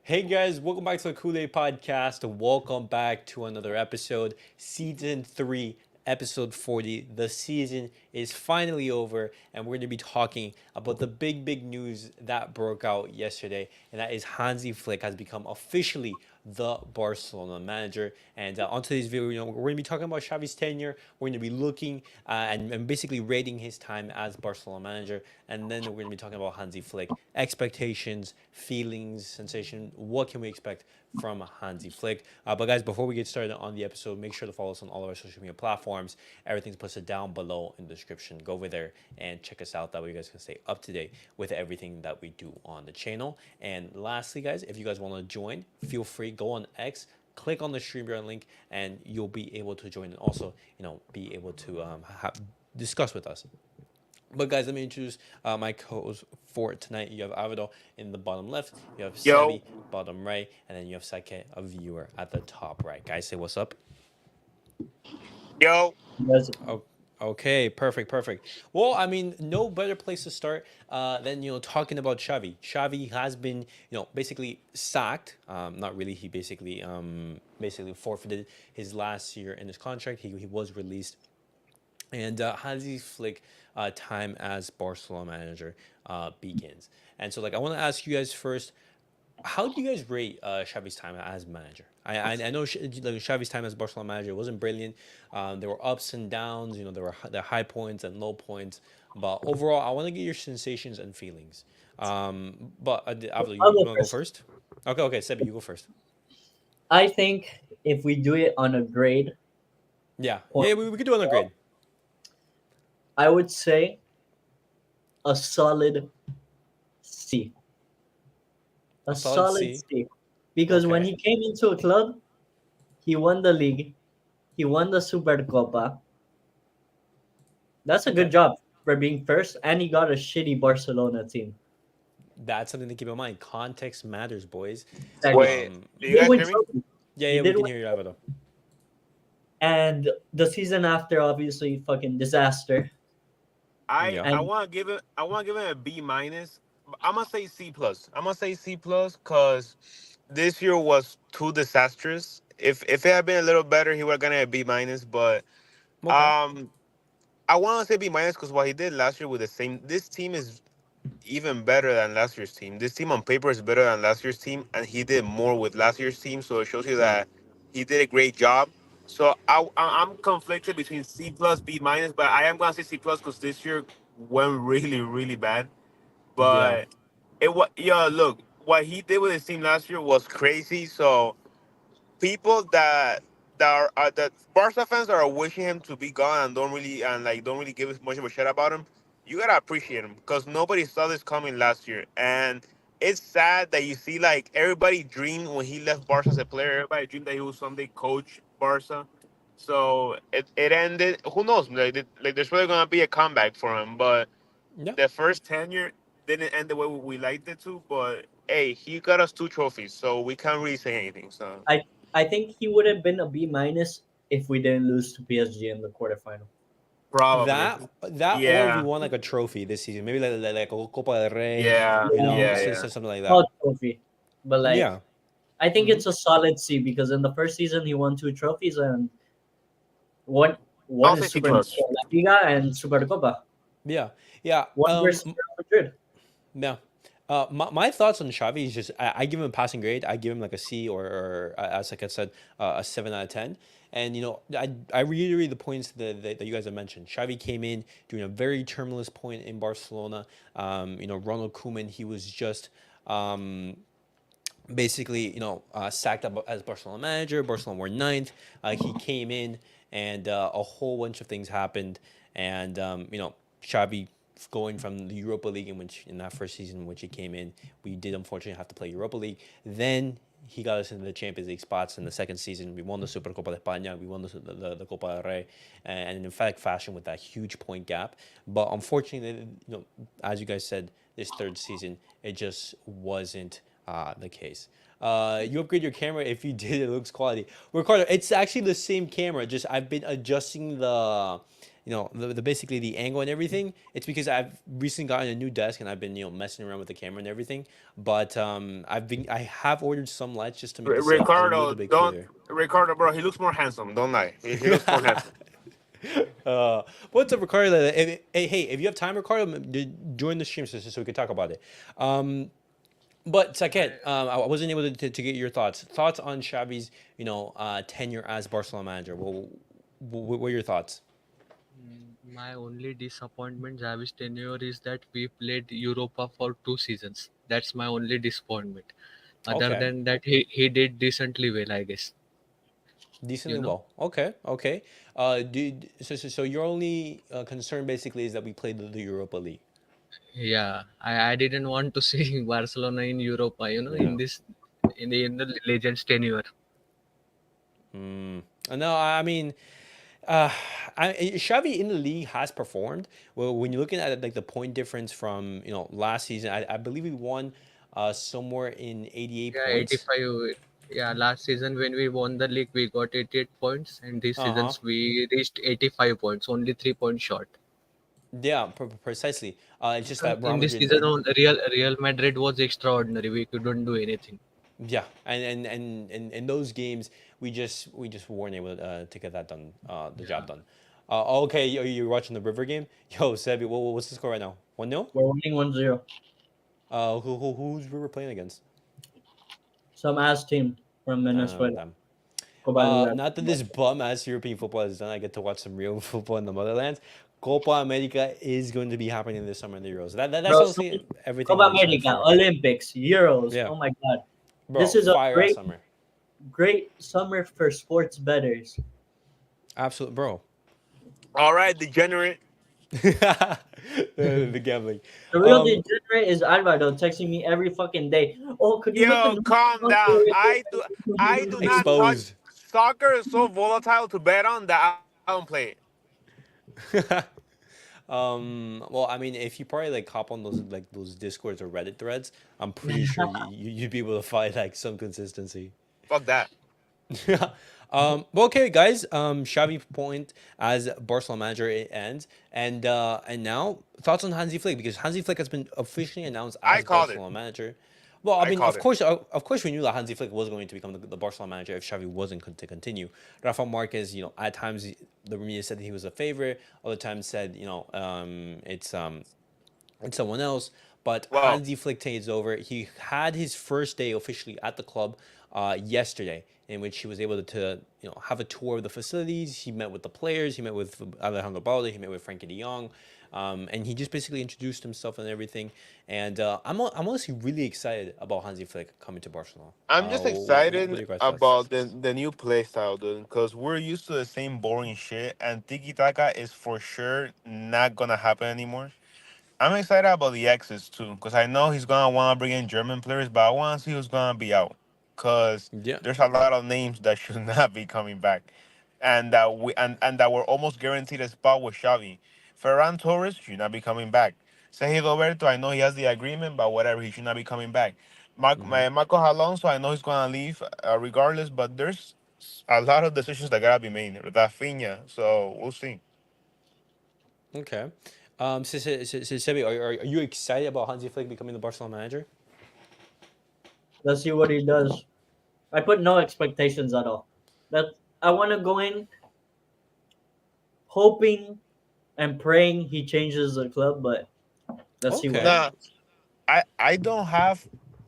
Hey guys, welcome back to the CulePodcast. Welcome back to another episode, Season 3, Episode 40. The season is finally over, and we're going to be talking about the big news that broke out yesterday, and that is Hansi Flick has become officially the Barcelona manager. And on today's video, we're going to be talking about Xavi's tenure. We're going to be looking and basically rating his time as Barcelona manager, and then we're going to be talking about Hansi Flick, expectations, feelings, sensation. What can we expect from Hansi Flick? But guys, before we get started on the episode, make sure to follow us on all of our social media platforms. Everything's posted down below in the description. Go over there and check us out. That way you guys can stay up to date with everything that we do on the channel. And lastly, guys, if you guys want to join, feel free, go on X, click on the StreamYard link, and you'll be able to join and also, be able to discuss with us. But guys, let me introduce my co-hosts for tonight. You have Avido in the bottom left, you have Yo, Sebi bottom right, and then you have Saike, a viewer, at the top right. Guys, say what's up. yo, Yes. Oh, okay, perfect. Well, I mean, no better place to start than talking about Xavi. Xavi has been basically sacked. Not really. He basically forfeited his last year in his contract. He was released, and Hansi Flick time as Barcelona manager begins. And so, like, I want to ask you guys first, how do you guys rate Xavi's time as manager? I know Xavi's time as Barcelona manager wasn't brilliant. There were ups and downs. There were the high points and low points. But overall, I want to get your sensations and feelings. But Avlo, I'll you go want to go first. first? Okay, Sebi, you go first. I think if we do it on a grade Yeah, point, we could do it on a grade. I would say a solid C. A A solid solid C. C. Because when Okay. he came into a club, he won the league, he won the Supercopa. That's a good Okay. job for being first, and he got a shitty Barcelona team. That's something to keep in mind. Context matters, boys. Exactly. wait, Um, do He you did guys win hear me? trophies. He we did can win. hear you, Avlo. And the season after, obviously, fucking disaster. I Yeah. I And want to give it I want to give it a B minus. I'm gonna say C plus. I'm gonna say C plus because this year was too disastrous. If it had been a little better, he would have gotten a B minus. But Okay. um, I want to say B minus because what he did last year with the same. This team is even better than last year's team. This team on paper is better than last year's team, and he did more with last year's team. So it shows you that he did a great job. So I'm conflicted between C plus B minus, but I am gonna say C plus because this year went really bad. Yeah. But it was yeah. Look, what he did with his team last year was crazy. So people that Barca fans that are wishing him to be gone and don't really give much of a shit about him, you gotta appreciate him because nobody saw this coming last year. And it's sad that you see like everybody dreamed when he left Barca as a player. Everybody dreamed that he would someday coach Barca. So it ended. Who knows? Like there's probably gonna be a comeback for him, but Yeah. the first tenure didn't end the way we liked it to. But hey, he got us two trophies, so we can't really say anything. So. I I think he would have been a B minus if we didn't lose to PSG in the quarterfinal. Probably. That or if we Yeah. wlike a trophy this season, maybe like a Copa del Rey, Yeah. Yeah, Yeah. something like that. not trophy, but like Yeah. I think Hmm. it's a solid C because in the first season he won two trophies and one I'll one say is C Super plus. La Liga and Supercopa. Yeah. Yeah. One versus Real Madrid. Yeah. My thoughts on Xavi is just I give him a passing grade. I give him like a C or as like I said, a 7 out of 10. And I reiterate the points that you guys have mentioned. Xavi came in during a very turbulent point in Barcelona. Ronald Koeman, he was just basically sacked up as Barcelona manager. Barcelona were ninth. He came in and a whole bunch of things happened, and Xavi going from the Europa League in that first season in which he came in, we did unfortunately have to play Europa League. Then he got us into the Champions League spots in the second season. We won the Supercopa de España, we won the Copa del Rey, and in fact fashion with that huge point gap. But unfortunately, as you guys said, this third season it just wasn't the case. You upgrade your camera. If you did, it looks quality. Ricardo, it's actually the same camera. Just I've been adjusting the basically the angle and everything. It's because I've recently gotten a new desk and I've been messing around with the camera and everything. But I have ordered some lights just to make the setup a Ricardo, little bit don't cooler. Ricardo, bro. He looks more handsome. Don't lie. He looks more handsome. What's up, Ricardo? Hey, if you have time, Ricardo, join the stream so we can talk about it. But Saket, I wasn't able to get your thoughts on Xavi's tenure as Barcelona manager. What are your thoughts? My only disappointment, Xavi's tenure, is that we played Europa for 2 seasons. That's my only disappointment. Other Okay, than that, he did decently well, I guess. decently You know? well. Okay. So your only concern basically is that we played the Europa League. Yeah, I didn't want to see Barcelona in Europa. Yeah. In the Legends tenure. Mm. No, I mean, uh, Xavi in the league has performed. Well, when you're looking at like the point difference from last season, I believe we won somewhere in 88 Yeah, points. 85. Yeah, last season when we won the league, we got 88 points, and this Uh huh. seasons we reached 85 points, only 3 points short. Yeah, precisely. It's just that Real In this Madrid season, did. Real Madrid was extraordinary. We couldn't do anything. Yeah, and in those games we just weren't able to get that done, the job Yeah. done. Okay, you're watching the River game. Yo, Sebi, what's the score right now? 1-0. We're winning 1-0. Who's River playing against? Some ass team from Venezuela. Damn. Copa del Rey. Not that this bum ass European football is done. I get to watch some real football in the motherlands. Copa America is going to be happening this summer in the Euros. That's Bro, honestly everything Copa I'm excited America, for. Olympics, Euros. Yeah, Oh my God. This bro, is a fire ass great, summer. great summer for sports betters. Absolute, bro. All right, degenerate. The gambling. The real Um, degenerate is Alvaro texting me every fucking day. Oh, could you look Yo, at calm down. I do not touch. exposed. Soccer is so volatile to bet on that I don't play it. Well, I mean, if you probably like hop on those discords or Reddit threads, I'm pretty sure you'd be able to find like some consistency. Fuck that. Well, okay, guys. Xavi point as Barcelona manager it ends, and now thoughts on Hansi Flick, because Hansi Flick has been officially announced I as called it. Barcelona manager. Well, I I mean, called it. of course, we knew that Hansi Flick was going to become the Barcelona manager if Xavi wasn't to continue. Rafa Marquez, at times the media said that he was a favorite. Other times said, it's someone else. But Well, Hansi Flick takes over. He had his first day officially at the club yesterday, in which he was able to have a tour of the facilities. He met with the players. He met with Alejandro Balde. He met with Frankie De Jong. And he just basically introduced himself and everything. And I'm honestly really excited about Hansi Flick coming to Barcelona. I'm just What are excited your guys' thoughts? about the new play style, dude, because we're used to the same boring shit, and tiki taka is for sure not gonna happen anymore. I'm excited about the X's too, because I know he's gonna want to bring in German players, but I want to see who's gonna be out, because Yeah. there's a lot of names that should not be coming back, and that we're almost guaranteed a spot with Xavi. Ferran Torres should not be coming back. Sergio Roberto, I know he has the agreement, but whatever, he should not be coming back. Hmm. Marco Alonso, I know he's gonna leave regardless, but there's a lot of decisions that gotta be made. Rafinha, so we'll see. Okay. Sebi, are you excited about Hansi Flick becoming the Barcelona manager? Let's see what he does. I put no expectations at all. That I want to go in hoping and praying he changes the club, but let's see what Okay. Nah, happens. I don't have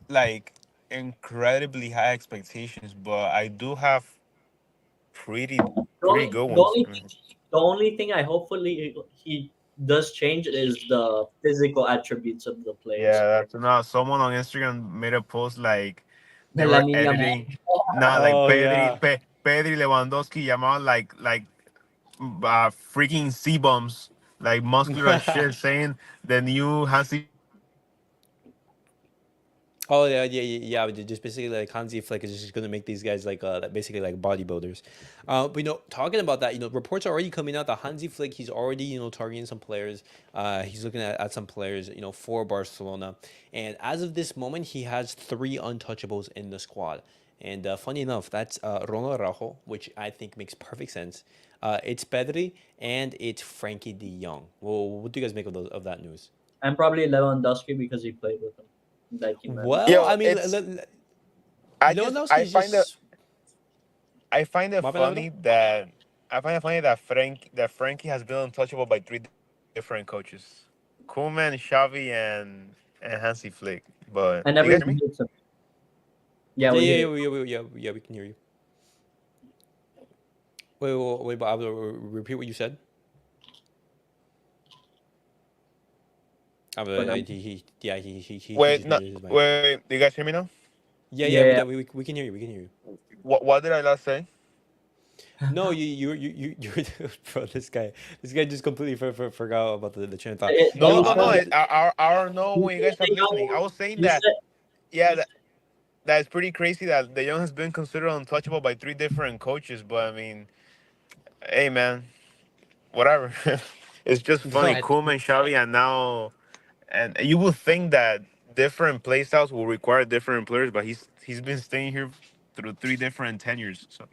like incredibly high expectations, but I do have pretty The pretty only, good the ones. only thing, the only thing I hopefully he does change is the physical attributes of the players. Yeah, that's no. Someone on Instagram made a post like they La were Niña editing, not like Oh yeah. Pedri Lewandowski, llamaban like freaking C bums, like muscular as shit, saying the new Hansi Flick is gonna be the new Ronaldo. Oh Just basically like Hansi Flick is just gonna make these guys like basically like bodybuilders. But talking about that, reports are already coming out that Hansi Flick he's already targeting some players. He's looking at some players for Barcelona, and as of this moment, he has three untouchables in the squad. And funny enough, that's Ronald Araujo, which I think makes perfect sense. It's Pedri and it's Frankie De Jong. Well, what do you guys make of that news? And probably Lewandowski because he played with him. Like you mentioned. Well, Yo, I mean, it's I just Lewandowski is just I find it my bad, Aldo? funny that Frankie has been untouchable by three different coaches: Koeman, Xavi, and Hansi Flick. But you And guys hear me? everyone hates him. Yeah, Yeah, we yeah, hear yeah, you. we can hear you. Wait, but Aldo, repeat what you said. Aldo, But yeah, he Wait, just no, muted his mic. wait. Do you guys hear me now? Yeah, yeah, yeah, we can hear you. We can hear you. What did I last say? No, bro. This guy just completely forgot about the train of thought. No, you no, no. said I don't know you when you guys said stopped listening. I was saying you that said yeah, that's pretty crazy that De Jong has been considered untouchable by three different coaches. But I mean, hey man, whatever. It's just funny. No, I Koeman, Xavi, and now, and you would think that different play styles will require different players, but he's been staying here through three different tenures. So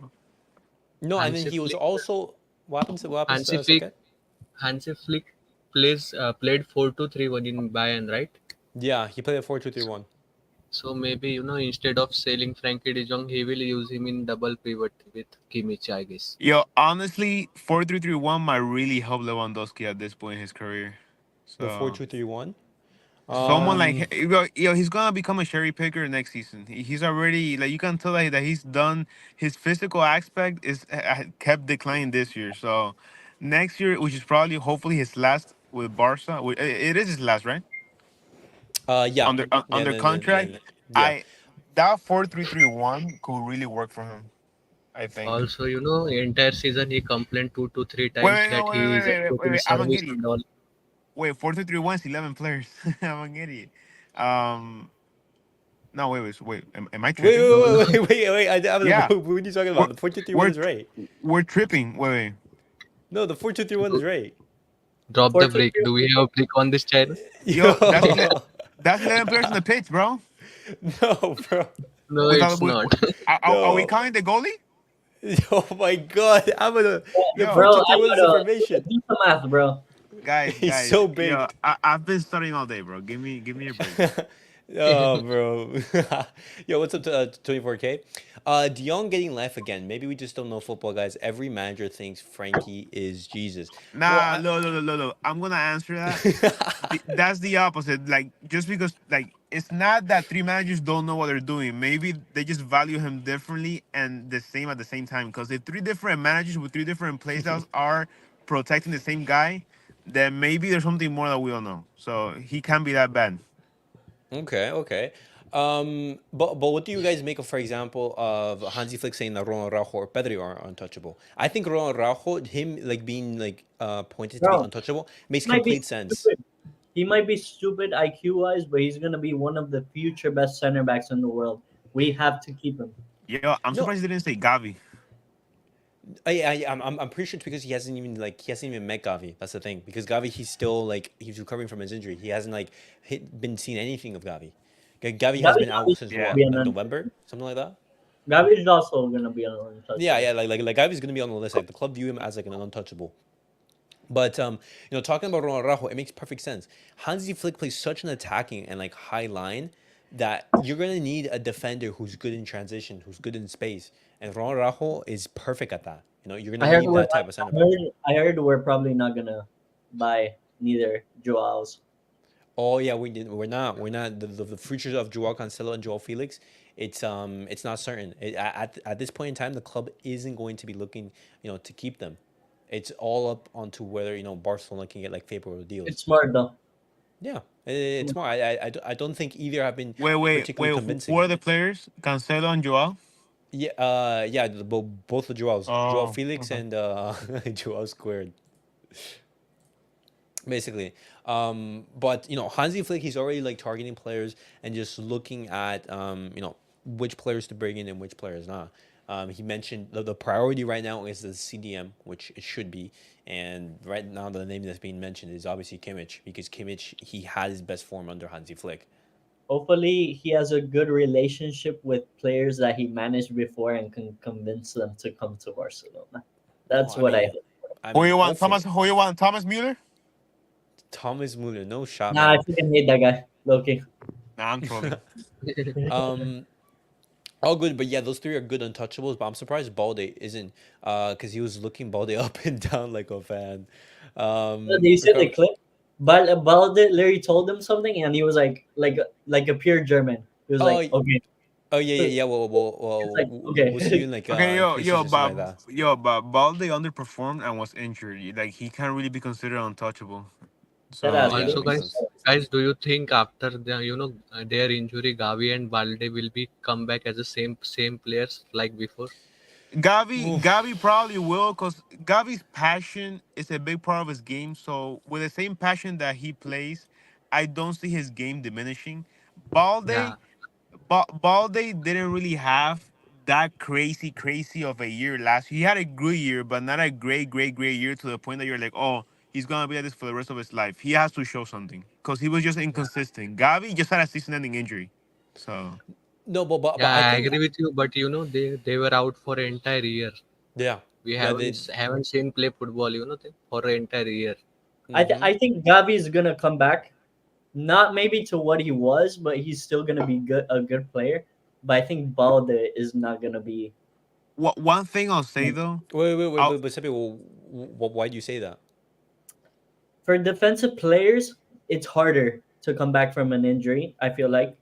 no, and then Hansi he was Flick, also what happens, Hansi Flick, Saket? Hansi Flick played 4-2-3-1 in Bayern, right? Yeah, he played a 4-2-3-1. So maybe instead of selling Frankie De Jong, he will use him in double pivot with Kimmich, I guess. yo, honestly, 4-3-3-1 might really help Lewandowski at this point in his career. The So 4-2-3-1. someone like Um, he's gonna become a cherry picker next season. He's already like you can tell that he's done. His physical aspect is kept declining this year. So next year, which is probably hopefully his last with Barca, it is his last, right? yeah, yeah, Under contract, yeah. I that 4-3-3-1 could really work for him. I think. Also, entire season he complained two to three Wait, times wait, that no, he isn't getting wait. I'm an service idiot. and all. Wait, 4-3-3-1 is 11 players. I'm an idiot. Um, no, wait. Am I Wait, tripping? No, no, I don't know. Yeah, What are you talking we're about? The 4-2-3-1 we're is right. we're tripping. Wait. No, the 4-2-3-1 is do- right. drop the four two brick. three. Do we have a brick on this channel? Yo, Yo, that's 11 players in the pitch, bro. no, bro. No, Without it's we, not. are we No. counting the goalie? Oh my God. The Yo, Bro, 4-2-3-1 is information. do the math, bro. He's guys, so yo, baked. I've been studying all day, bro. Give me a break. Oh, bro. Yo, what's up to 24K? Dion getting life again. Maybe we just don't know football, guys. Every manager thinks Frankie is Jesus. Well, Nah, look. I'm gonna answer that. That's the opposite. Like, just because, like, it's not that three managers don't know what they're doing. Maybe they just value him differently and the same at the same time. Because if three different managers with three different playstyles are protecting the same guy, then maybe there's something more that we don't know. So he can't be that bad. okay. But what do you guys make of, for example, of Hansi Flick saying that Ronald Araujo or Pedri are untouchable? I think Ronald Araujo, him like being like pointed to be Bro, untouchable, makes he might be complete sense. stupid. He might be stupid IQ wise, but he's gonna be one of the future best center backs in the world. We have to keep him. Yo, I'm No, surprised they didn't say Gavi. I'm pretty sure it's because he hasn't even met Gavi. That's the thing. Because Gavi, he's still like he's recovering from his injury. He hasn't like been seen anything of Gavi. Gavi has Gavi's been out obviously since gonna Yeah. be what, an like untouchable. November, something like that. Gavi's also gonna be an Yeah, untouchable. yeah, like Gavi's gonna be on the list. Like the club view him as like an untouchable. But talking about Ronald Araujo, it makes perfect sense. Hansi Flick plays such an attacking and like high line that you're gonna need a defender who's good in transition, who's good in space, and Ronald Araujo is perfect at that. You're gonna I heard need we're that type of center I back. heard, I heard we're probably not gonna buy neither Joao's. Oh yeah, we're not the futures of Joao Cancelo and Joao Felix. It's not certain. At this point in time, the club isn't going to be looking to keep them. It's all up onto whether Barcelona can get like favorable deals. It's smart though. Yeah, it's more. I don't think either have been particularly Wait. Who convincing. are the players? Cancelo and Joao. Yeah, yeah, both the Joaos, Joao Oh, Felix okay. and Joao Squared, basically. But Hansi Flick, he's already like targeting players and just looking at which players to bring in and which players not. He mentioned the priority right now is the CDM, which it should be. And right now, the name that's being mentioned is obviously Kimmich, because Kimmich, he had his best form under Hansi Flick. Hopefully, he has a good relationship with players that he managed before and can convince them to come to Barcelona. No, That's what I hope. I Who mean, you want, Thomas? hopefully. Who you want, Thomas Mueller? Thomas Muller, no shot, Nah, I man. freaking hate that guy. Loki. Nah, I'm trolling. um, all good, but yeah, those three are good untouchables. But I'm surprised Balde isn't, because he was looking Balde up and down like a fan. Do you see the Ricardo, clip? Balde literally told him something, and he was like a pure German. He was oh, like, okay. oh yeah, yeah, yeah. It's like, We'll see you okay. in like Okay, PlayStation, something like that. but Balde underperformed and was injured. Like he can't really be considered untouchable. That No, ass, So yeah, bro. that Also, makes guys, sense. guys, do you think after their injury, Gavi and Balde will be come back as the same players like before? Gavi Oof. probably will, because Gavi's passion is a big part of his game. So with the same passion that he plays, I don't see his game diminishing. Yeah, Balde, Balde didn't really have that crazy of a year last year. He had a good year, but not a great year to the point that you're like, oh, he's gonna be like this for the rest of his life. He has to show something because he was just yeah, inconsistent. Gavi just had a season-ending injury, so No, but yeah. I I think agree with you, but they were out for an entire year. yeah, We yeah, they haven't seen play football, for an entire year. mm-hmm. I think Gavi is gonna come back. Not maybe to what he was, but he's still gonna be a good player. But I think Balde is not gonna be. what one thing I'll say though. But Seppi, why do you say that? For defensive players, it's harder to come back from an injury, I feel like,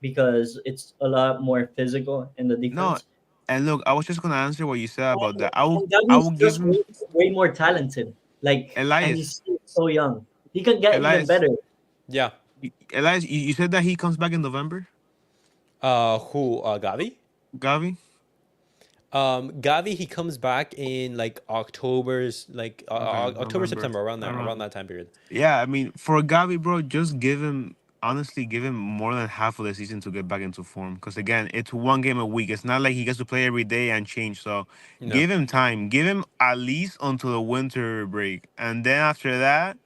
because it's a lot more physical in the No, defense. and look, I was just gonna answer what you said about that. And I Gavi's will give just him way more talented. And he's Elias. still so young. He can get even Elias, better. Yeah. Elias. You said that he comes back in November. Who? Gavi? Gavi. Gavi, he comes back in like October's like Okay, October, November September, around around. that time period. Yeah, I mean, for Gavi, bro, just give him honestly give him more than half of the season to get back into form. Because again, it's one game a week. It's not like he gets to play every day and change. So No. give him time. Give him at least until the winter break, and then after that,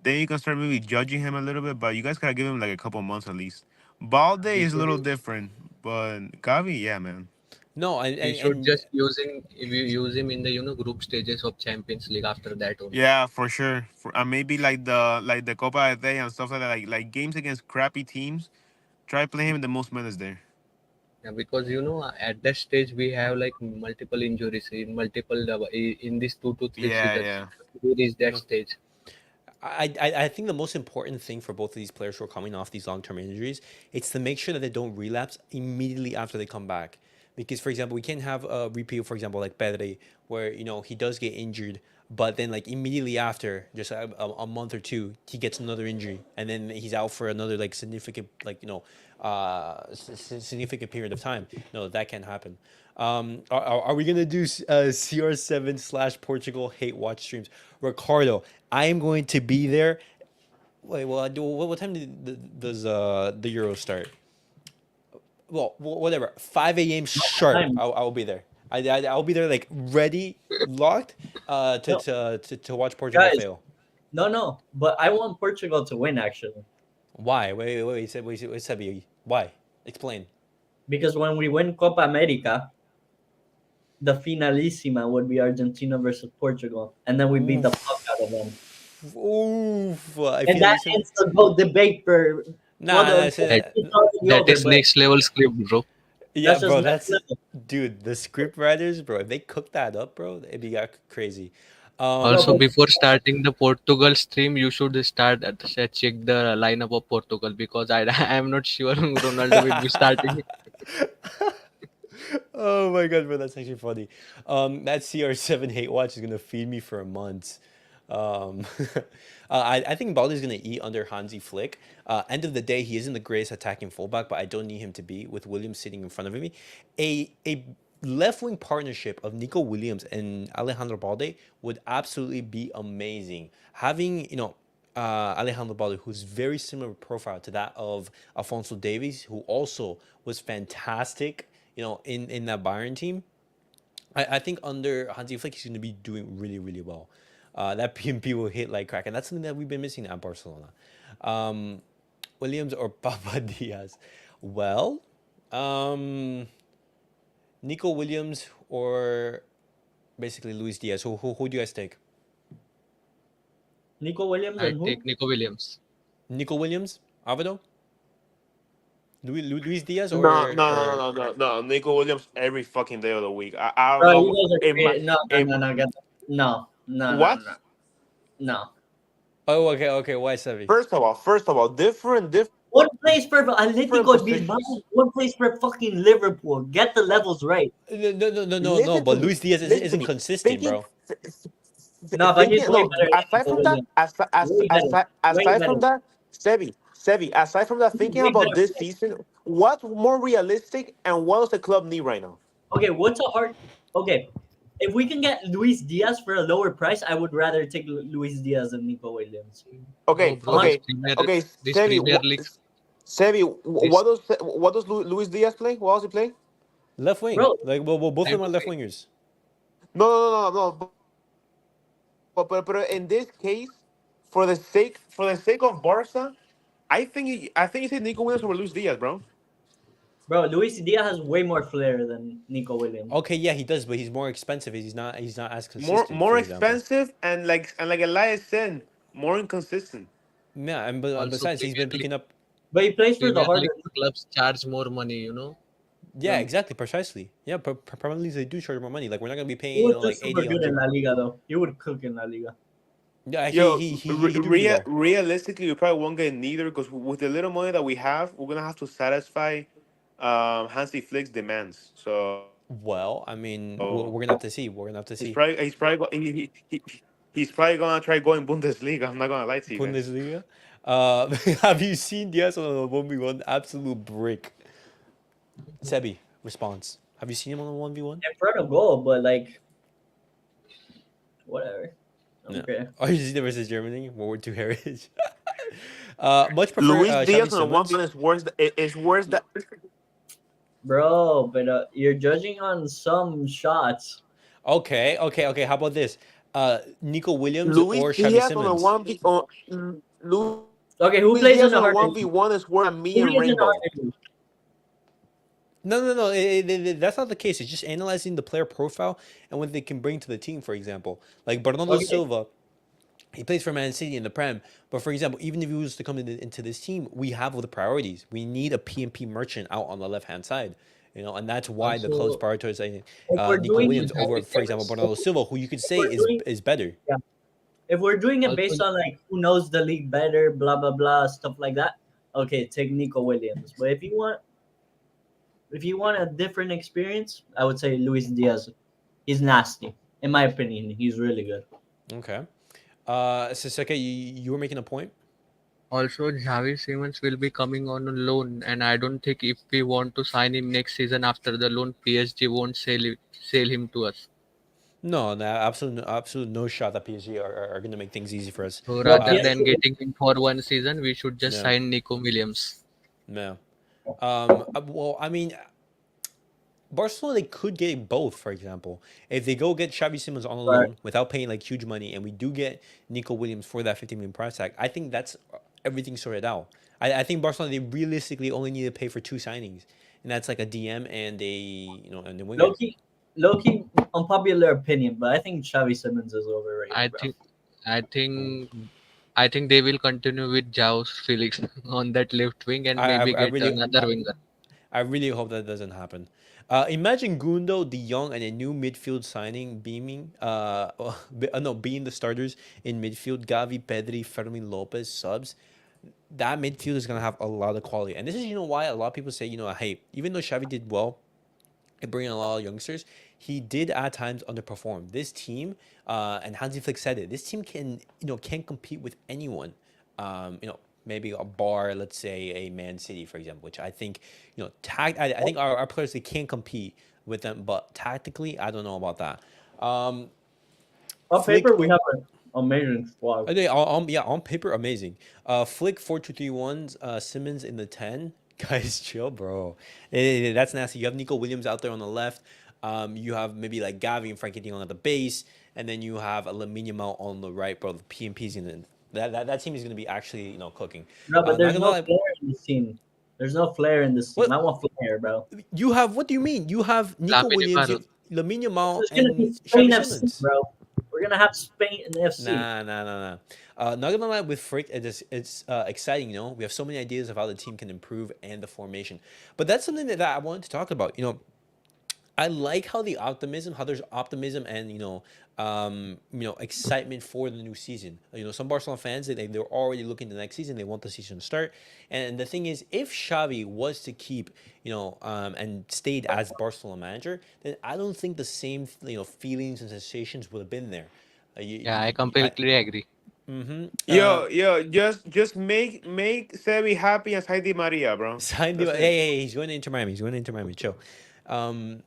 then you can start maybe judging him a little bit. But you guys gotta give him like a couple months at least. Balde is a little different, but Gavi, yeah, man. No, We should just use him in the group stages of Champions League after that only. Yeah, for sure. Maybe like the Copa del Rey and stuff like that. Like games against crappy teams. Try playing him in the most minutes there. Yeah, because at that stage we have like multiple injuries in in these 2 to 3 Yeah, seasons. yeah. We reach that no. stage. I think the most important thing for both of these players who are coming off these long term injuries, it's to make sure that they don't relapse immediately after they come back. Because for example, we can have a repeat, for example, like Pedri, where he does get injured, but then like immediately after, just a month or two, he gets another injury, and then he's out for another like significant significant period of time. No, that can't happen. Are we gonna do CR7/Portugal hate watch streams? Ricardo, I am going to be there. Wait, well, what time does the Euro start? Well, whatever. 5 a.m. sharp. Time. I'll be there. I'll be there like ready, locked, No, to watch Portugal guys, fail. no. But I want Portugal to win actually, Why? Wait. Sebi, why? Explain. because when we win Copa America, the finalissima would be Argentina versus Portugal, and then we beat the fuck out of them. Oof. Oof. I And feel that you said. ends the whole debate for well, Nah, I That said. it's already that over, is but next level script, bro. Yeah, that's just bro. next That's level. dude. The script writers, bro. If they cook that up, bro, it'd be crazy. No, Also, Um, but before starting the Portugal stream, you should check the lineup of Portugal because I I am not sure Ronaldo will be starting. oh my god, bro, that's actually funny. That CR7 hate watch is gonna feed me for months. Um, I think Baldy's gonna eat under Hansi Flick. End of the day, he isn't the greatest attacking fullback, but I don't need him to be with Williams sitting in front of me. A left wing partnership of Nico Williams and Alejandro Balde would absolutely be amazing. Having Alejandro Balde, who's very similar profile to that of Alfonso Davies, who also was fantastic, in that Bayern team. I think under Hansi Flick, he's going to be doing really, really well. That PMP will hit like crack, and that's something that we've been missing at Barcelona. Um, Williams or Papa Diaz? Well, um, Nico Williams or basically Luis Diaz. Who do you guys take? Nico Williams I and who? take Nico Williams. Nico Williams, Avado, Luis Diaz, No, no, or no, no, no, no. Nico Williams every fucking day of the week. I don't Bro, you know. guys are In my, crazy. No, no, in no, no, no, what? no. oh, okay, why Sevi? First of all, different One place for Atletico Bilbao, positions. one place for fucking Liverpool. Get the levels right. No. Listen to But me. Luis Diaz Listen to isn't me. consistent, Thinking, bro. No, but he's thinking. way No, better than aside Nico from that, Williams. Way better. Way aside better. from that, Sevi. Aside from that, thinking Way about better. this season, what's more realistic and what does the club need right now? Okay, what's a hard? Okay, if we can get Luis Diaz for a lower price, I would rather take Luis Diaz than Nico Williams. No, Okay, bro, Hun- okay, This Sevi. Premier League, Sevi, this what does Luis Diaz play? What does he play? Left wing, Bro, like well, both of them left are left wing. wingers. No. But in this case, for the sake of Barca, I think you say Nico Williams over Luis Diaz, bro. bro, Luis Diaz has way more flair than Nico Williams. Okay, yeah, he does, but he's more expensive. He's not as More consistent, for more example. expensive and like Elias said, more inconsistent. Yeah, and Also besides, he's Premier been League. picking up. But he plays for the Premier harder. League clubs charge more money. Yeah, No, exactly, precisely. Yeah, probably they do charge more money. Like we're not gonna be he paying, would do like super 80, good in 100. La Liga though. He would cook in La Liga. Yeah, Yo, he do really well. realistically, we probably won't get neither because with the little money that we have, we're gonna have to satisfy Hansi Flick's demands. So Well, I mean, we're gonna have to see. We're gonna have to see. he's probably he's probably gonna try going Bundesliga. I'm not gonna lie to you guys. Bundesliga. Have you seen Diaz on a 1v1? Absolute brick. Sebi, response. Have you seen him on a 1v1? In front of goal, but like whatever. No. Okay. Argentina versus Germany, World War II heritage. Much prefer Luis Xavi Diaz on a one Simons. is worse. Is worse that Bro, but you're judging on some shots. Okay. How about this? Nico Williams Luis or Xavi Diaz on a Simons? one v on Luis Okay, who plays in Diaz the on a harder? 1v1 is worse than me Who and plays in the Rainbow. harder? No. That's not the case. It's just analyzing the player profile and what they can bring to the team. For example, like Bernardo Okay. Silva, he plays for Man City in the Prem. But for example, even if he was to come into this team, we have all the priorities. We need a PMP merchant out on the left hand side. And that's why the club's Also, prioritizing If we're Nico doing Williams it, over, for example, Bernardo Silva, who you could if say we're doing is better. yeah, if we're doing it also based on like who knows the league better, blah blah blah, stuff like that. Okay, take Nico Williams. But if you want a different experience, I would say Luis Diaz. He's nasty, in my opinion. He's really good. Okay. Siseke, you were making a point. Also, Xavi Simons will be coming on a loan, and I don't think if we want to sign him next season after the loan, PSG won't sell him to us. No, absolute no shot that PSG are going to make things easy for us. So Bro, rather Uh, than PSG, getting him for one season, we should just yeah, sign Nico Williams. yeah. Well, I mean, Barcelona, they could get both. For example, if they go get Xavi Simons on a but loan without paying like huge money, and we do get Nico Williams for that 50 million price tag, I think that's everything sorted out. I think Barcelona, they realistically only need to pay for two signings, and that's like a DM and a winger. low key, unpopular opinion, but I think Xavi Simmons is overrated, I bro. think, I think, I think they will continue with Jao Felix on that left wing and I maybe I get really another winger. I really hope that doesn't happen. Imagine Gundo, De Jong, and a new midfield signing beaming. No, being the starters in midfield. Gavi, Pedri, Fermin Lopez subs. That midfield is gonna have a lot of quality, and this is why a lot of people say hey, even though Xavi did well and bringing a lot of youngsters, he did at times underperform. This team, and Hansi Flick said it. This team can compete with anyone. Maybe a bar, let's say a Man City, for example, which I think, I think our players, they can compete with them, but tactically, I don't know about that. On Flick, paper, we have amazing squad. Yeah, on paper, amazing. Flick 4-2-3-1s. Simmons in the 10. Guys, chill, bro. That's nasty. You have Nico Williams out there on the left. You have maybe like Gavi and Frankie De Jong at the base, and then you have a Lamine Yamal on the right, bro. The PMP's in that team is gonna be actually cooking. No, but Not there's gonna no lie. flair in this team. There's no flair in this team. What I want flair, bro. you have? What do you mean? You have Nico Lamine Williams, you Yamal. have Lamine Yamal, It's gonna be and Spain Xavi FC, Simmons. bro. We're gonna have Spain in FC. Nah. Not gonna lie, with Frick, it's exciting. We have so many ideas of how the team can improve and the formation. But that's something that I wanted to talk about. I like how there's optimism and excitement for the new season. Some Barcelona fans they're already looking to the next season. They want the season to start. And the thing is, if Xavi was to keep and stayed as Barcelona manager, then I don't think the same feelings and sensations would have been there. Yeah, I I completely agree. mm-hmm. Yo, just make Sebi happy and Heidi Maria, bro. Signed the That's it. hey, he's going to Inter Miami. He's going to Inter Miami. Chill. Um,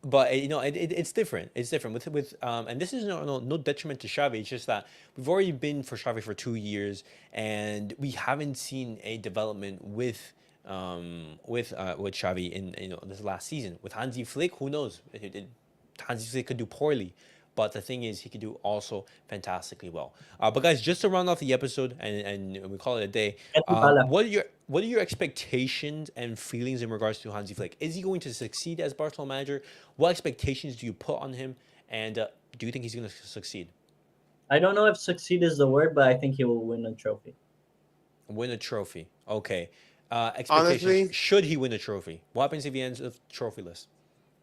but it's different. It's different and this is no detriment to Xavi. It's just that we've already been for Xavi for 2 years, and we haven't seen a development with Xavi in this last season. With Hansi Flick, who knows? Hansi Flick could do poorly. But the thing is, he could do also fantastically well. But guys, just to round off the episode and we call it a day, what are your expectations and feelings in regards to Hansi Flick? Is he going to succeed as Barcelona manager? What expectations do you put on him? And do you think he's going to succeed? I don't know if succeed is the word, but I think he will win a trophy. Win a trophy. Okay. Expectations. Honestly, Should he win a trophy? What happens if he ends up trophyless?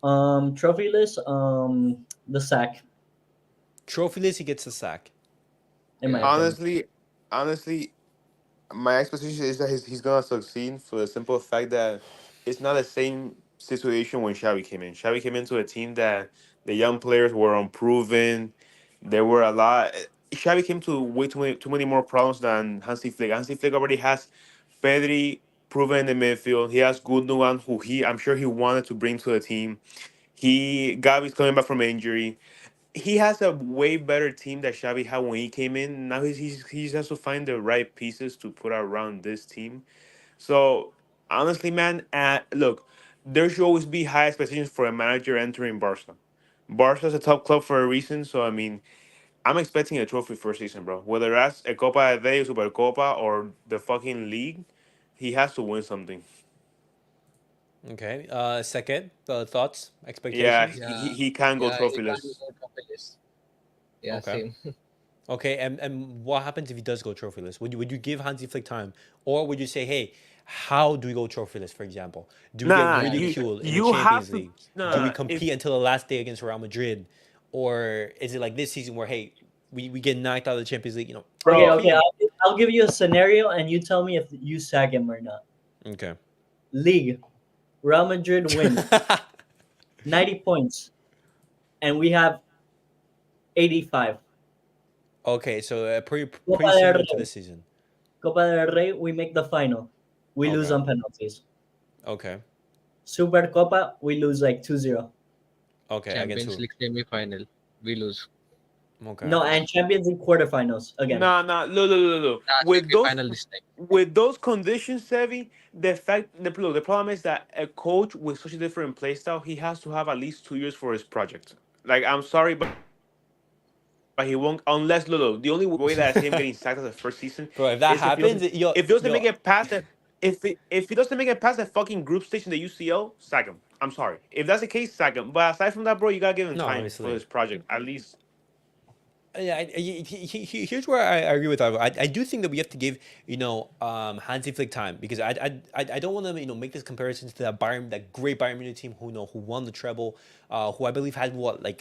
Trophyless. The sack, Trophyless, he gets a sack. in my Yeah. opinion. honestly, my expectation is that he's gonna succeed for the simple fact that it's not the same situation when Xavi came in. Xavi came into a team that the young players were unproven. There were a lot. Xavi came to way too many more problems than Hansi Flick. Hansi Flick already has Pedri proven in the midfield. He has Gundogan, who I'm sure he wanted to bring to the team. Gavi's coming back from injury. He has a way better team that Xavi had when he came in. Now he just has to find the right pieces to put around this team. So honestly, man, look, there should always be high expectations for a manager entering Barca. Barca's a top club for a reason. So I mean, I'm expecting a trophy first season, bro. Whether that's a Copa del Rey, Super Copa, or the fucking league, he has to win something. Okay. Second, thoughts, Yeah, expectations? he can go Yeah, he can't trophyless. go trophyless. Yeah, Okay. same. Okay, and what happens if he does go trophyless? Would you give Hansi Flick time, or would you say, hey, how do we go trophyless? For example, do we get Nah, Yeah, you ridiculed in the you have Champions to. League? Do we Nah, if compete until the last day against Real Madrid, or is it like this season where hey, we get knocked out of the Champions League? Okay, bro, okay. Repeat. I'll give you a scenario, and you tell me if you sack him or not. Okay. League, Real Madrid win 90 points, and we have 85. Okay, so pretty Copa del similar to Rey. this season. Copa del Rey, we make the final. We lose Okay. on penalties. Okay. Super Copa, we lose like 2-0. Okay. Against Champions who? League semi-final. We lose. Okay. No, and Champions League quarterfinals again. nah. Look. Nah, semi-final this time. With those conditions, Sevi, the problem is that a coach with such a different play style, he has to have at least 2 years for his project. Like, I'm sorry, but he won't unless look. The only way that I see him getting sacked as the first season Bro, if that is happens, if he doesn't make it past the if he doesn't make it past the fucking group stage in the UCL, sack him. I'm sorry. If that's the case, sack him. But aside from that, bro, you gotta give him no, time for obviously. this project at least. Yeah, here's where I agree with Ivo. I do think that we have to give Hansi Flick time because I don't want to make this comparison to that great Bayern Munich team who won the treble, who I believe had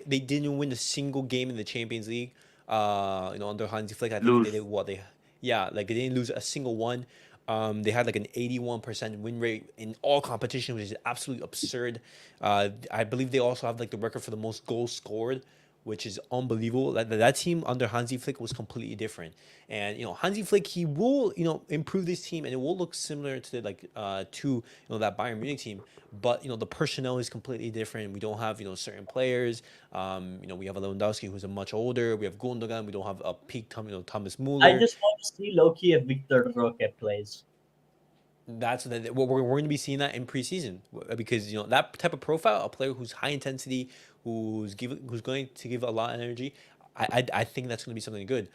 they didn't win a single game in the Champions League, under Hansi Flick. I think they Lose. did like they didn't lose a single one. They had like an 81% win rate in all competition, which is absolutely absurd. I believe they also have like the record for the most goals scored which is unbelievable. That team under Hansi Flick was completely different. And Hansi Flick, he will improve this team, and it will look similar to that Bayern Munich team. But the personnel is completely different. We don't have certain players. We have a Lewandowski who's a much older. We have Gundogan. We don't have a peak Thomas I Muller. just want to see Loki if Victor Roque plays. That's we're going to be seeing that in preseason, because that type of profile, a player who's high intensity, who's going to give a lot of energy. I think that's going to be something good,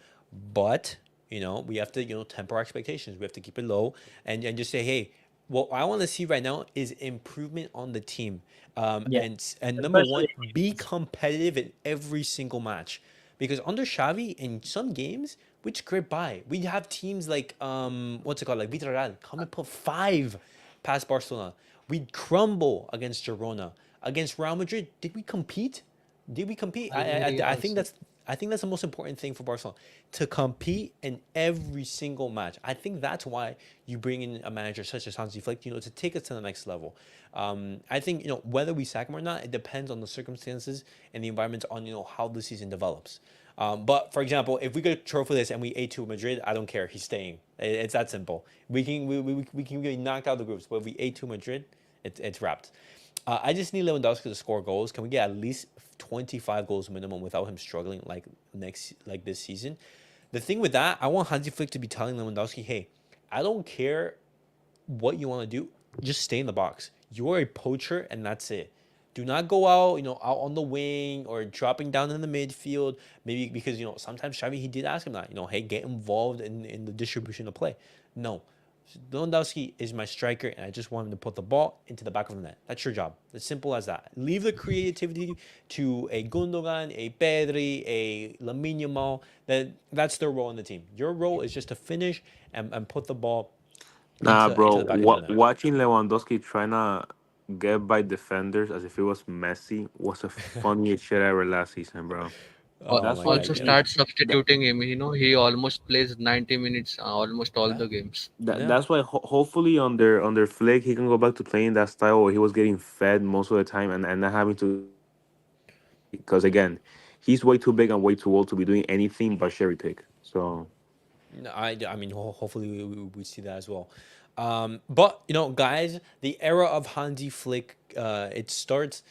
but we have to temper our expectations. We have to keep it low, and just say, hey, what I want to see right now is improvement on the team, Yeah, and number one, especially be competitive in every single match. Because under Xavi, in some games, we'd scrape by. We'd have teams like what's it called, like Villarreal, come and put 5 past Barcelona. We'd crumble against Girona. Against Real Madrid, did we compete? Did we compete? Almeria I think also. that's the most important thing for Barcelona, to compete in every single match. I think that's why you bring in a manager such as Hansi Flick, to take us to the next level. I think whether we sack him or not, it depends on the circumstances and the environment, on how the season develops. But for example, if we get trophyless and we A2 Madrid, I don't care. He's staying. It's that simple. We can get knocked out of the groups, but if we A2 Madrid, it's wrapped. I just need Lewandowski to score goals. Can we get at least 25 goals minimum without him struggling like this season? The thing with that, I want Hansi Flick to be telling Lewandowski, hey, I don't care what you want to do, just stay in the box. You're a poacher, and that's it. Do not go out, out on the wing or dropping down in the midfield. Maybe because sometimes Xavi, he did ask him that, hey, get involved in the distribution of play. No, Lewandowski is my striker, and I just want him to put the ball into the back of the net. That's your job. As simple as that. Leave the creativity to a Gundogan, a Pedri, a Lamine Yamal. That's their role in the team. Your role is just to finish and put the ball Nah, into bro. the back of the net. Watching Lewandowski trying to get by defenders as if it was Messi was the funniest shit ever last season, bro. Oh That's my why god, Also yeah. start that, substituting him. He almost plays 90 minutes, almost all Yeah. the games. Yeah. that's why hopefully under Flick he can go back to playing that style where he was getting fed most of the time, and not having to get by because again, he's way too big and way too old to be doing anything but cherry pick. So No, I mean, hopefully we see that as well. But guys, the era of Hansi Flick, it starts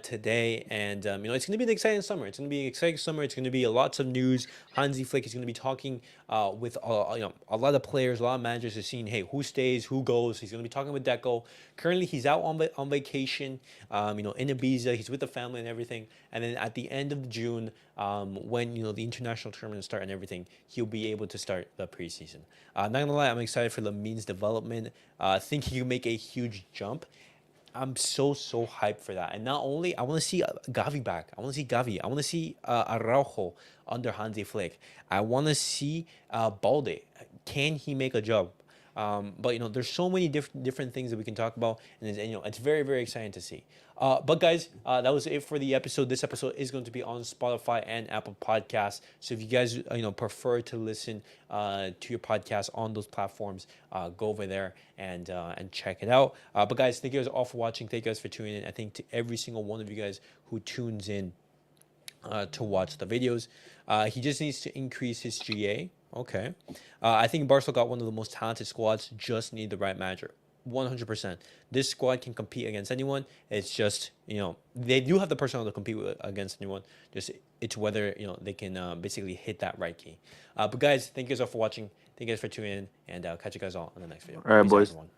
today, and it's going to be an exciting summer. It's going to be an exciting summer. It's going to be lots of news. Hansi Flick is going to be talking with a lot of players, a lot of managers, are seeing, hey, who stays, who goes. He's going to be talking with Deco. Currently, he's out on vacation, in Ibiza. He's with the family and everything. And then at the end of June, when the international tournament start and everything, he'll be able to start the preseason. Not gonna lie, I'm excited for Lamin's development. I think he can make a huge jump. I'm so hyped for that. And not only, I want to see Gavi back. I want to see Gavi. I want to see Araujo under Hansi Flick. I want to see Balde. Can he make a jump? But there's so many different things that we can talk about, and it's very very exciting to see. But guys, that was it for the episode. This episode is going to be on Spotify and Apple Podcasts. So if you guys prefer to listen to your podcast on those platforms, go over there and check it out. But guys, thank you guys all for watching. Thank you guys for tuning in. I think to every single one of you guys who tunes in to watch the videos. He just needs to increase his GA. Okay. I think Barca got one of the most talented squads, just need the right manager. 100%. This squad can compete against anyone. It's just, they do have the personnel to compete against anyone. Just it's whether, they can basically hit that right key. But guys, thank you guys all for watching. Thank you guys for tuning in, and I'll catch you guys all in the next video. all right, Peace out, boys. everyone.